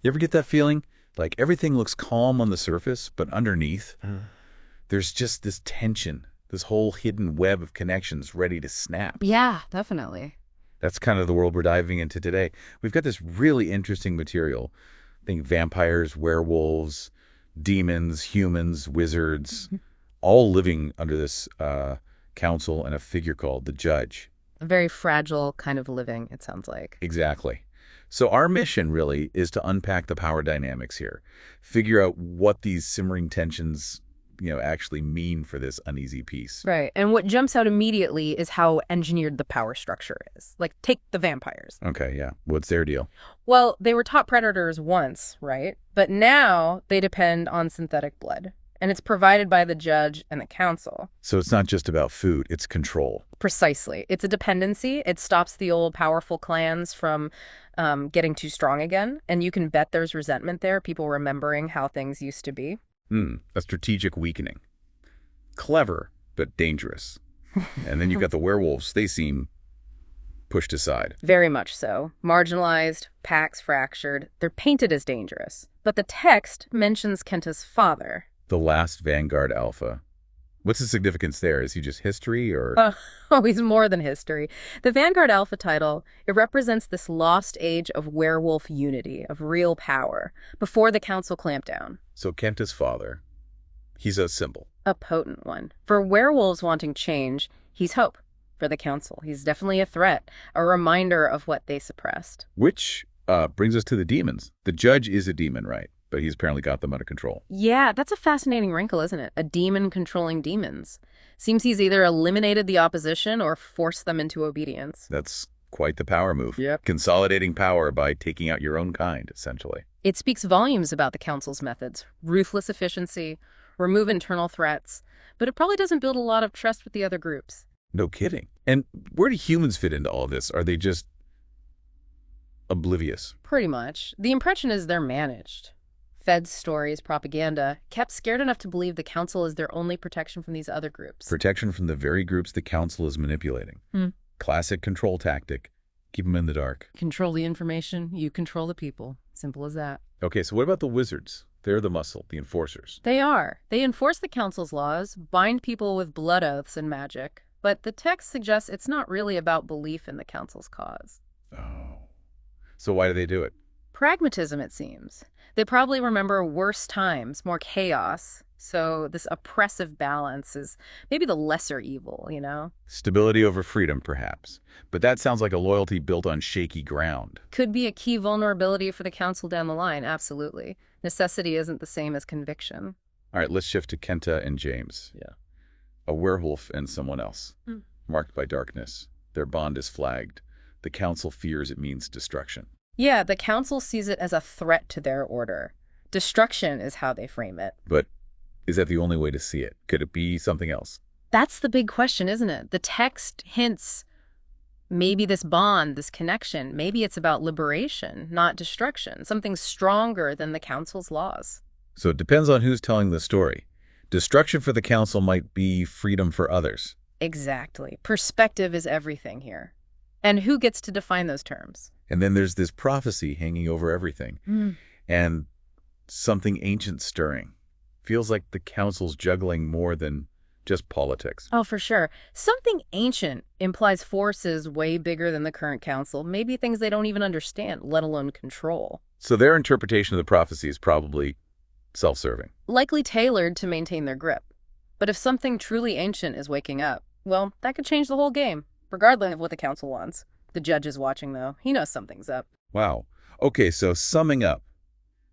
You ever get that feeling? Like everything looks calm on the surface, but underneath, there's just this tension, this whole hidden web of connections ready to snap. Yeah, definitely. That's kind of the world we're diving into today. We've got this really interesting material. Think vampires, werewolves, demons, humans, wizards, all living under this council and a figure called the judge. A very fragile kind of living, it sounds like. Exactly. So our mission really is to unpack the power dynamics here, figure out what these simmering tensions, actually mean for this uneasy peace. Right. And what jumps out immediately is how engineered the power structure is. Like, take the vampires. Okay, yeah. What's their deal? Well, they were top predators once, right? But now they depend on synthetic blood. And it's provided by the judge and the council. So it's not just about food, it's control. Precisely. It's a dependency. It stops the old powerful clans from getting too strong again. And you can bet there's resentment there, people remembering how things used to be. A strategic weakening. Clever, but dangerous. And then you've got the werewolves. They seem pushed aside. Very much so. Marginalized, packs fractured. They're painted as dangerous. But the text mentions Kenta's father. The last Vanguard Alpha. What's the significance there? Is he just history or? Oh, he's more than history. The Vanguard Alpha title, it represents this lost age of werewolf unity, of real power, before the council clamped down. So Kenta's father, he's a symbol. A potent one. For werewolves wanting change, he's hope. For the council, he's definitely a threat, a reminder of what they suppressed. Which brings us to the demons. The judge is a demon, right? But he's apparently got them under control. Yeah, that's a fascinating wrinkle, isn't it? A demon controlling demons. Seems he's either eliminated the opposition or forced them into obedience. That's quite the power move. Yep. Consolidating power by taking out your own kind, essentially. It speaks volumes about the council's methods. Ruthless efficiency, remove internal threats. But it probably doesn't build a lot of trust with the other groups. No kidding. And where do humans fit into all this? Are they just oblivious? Pretty much. The impression is they're managed. Fed stories, propaganda, kept scared enough to believe the council is their only protection from these other groups. Protection from the very groups the council is manipulating. Classic control tactic. Keep them in the dark. Control the information, you control the people. Simple as that. Okay, so what about the wizards? They're the muscle, the enforcers. They are. They enforce the council's laws, bind people with blood oaths and magic. But the text suggests it's not really about belief in the council's cause. Oh. So why do they do it? Pragmatism, it seems. They probably remember worse times, more chaos. So this oppressive balance is maybe the lesser evil, Stability over freedom, perhaps. But that sounds like a loyalty built on shaky ground. Could be a key vulnerability for the council down the line, absolutely. Necessity isn't the same as conviction. All right, let's shift to Kenta and James. Yeah. A werewolf and someone else. Marked by darkness. Their bond is flagged. The council fears it means destruction. Yeah, the council sees it as a threat to their order. Destruction is how they frame it. But is that the only way to see it? Could it be something else? That's the big question, isn't it? The text hints maybe this bond, this connection, maybe it's about liberation, not destruction, something stronger than the council's laws. So it depends on who's telling the story. Destruction for the council might be freedom for others. Exactly. Perspective is everything here. And who gets to define those terms? And then there's this prophecy hanging over everything. And something ancient stirring. Feels like the council's juggling more than just politics. Oh, for sure. Something ancient implies forces way bigger than the current council, maybe things they don't even understand, let alone control. So their interpretation of the prophecy is probably self-serving. Likely tailored to maintain their grip. But if something truly ancient is waking up, well, that could change the whole game, regardless of what the council wants. The judge is watching, though. He knows something's up. Wow. Okay, so summing up,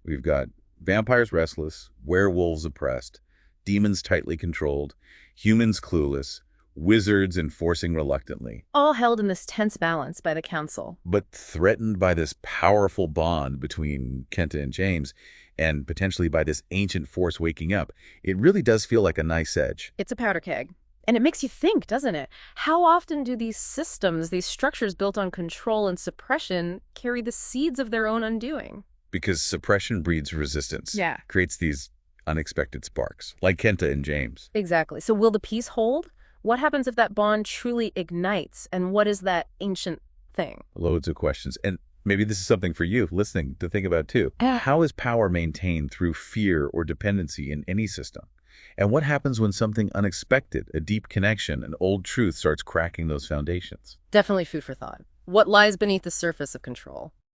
we've got vampires restless, werewolves oppressed, demons tightly controlled, humans clueless, wizards enforcing reluctantly. All held in this tense balance by the council. But threatened by this powerful bond between Kenta and James, and potentially by this ancient force waking up. It really does feel like a nice edge. It's a powder keg. And it makes you think, doesn't it? How often do these systems, these structures built on control and suppression, carry the seeds of their own undoing? Because suppression breeds resistance. Yeah. Creates these unexpected sparks, like Kenta and James. Exactly. So will the peace hold? What happens if that bond truly ignites? And what is that ancient thing? Loads of questions. And Maybe this is something for you listening to think about too. How is power maintained through fear or dependency in any system? And what happens when something unexpected, a deep connection, an old truth starts cracking those foundations? Definitely food for thought. What lies beneath the surface of control?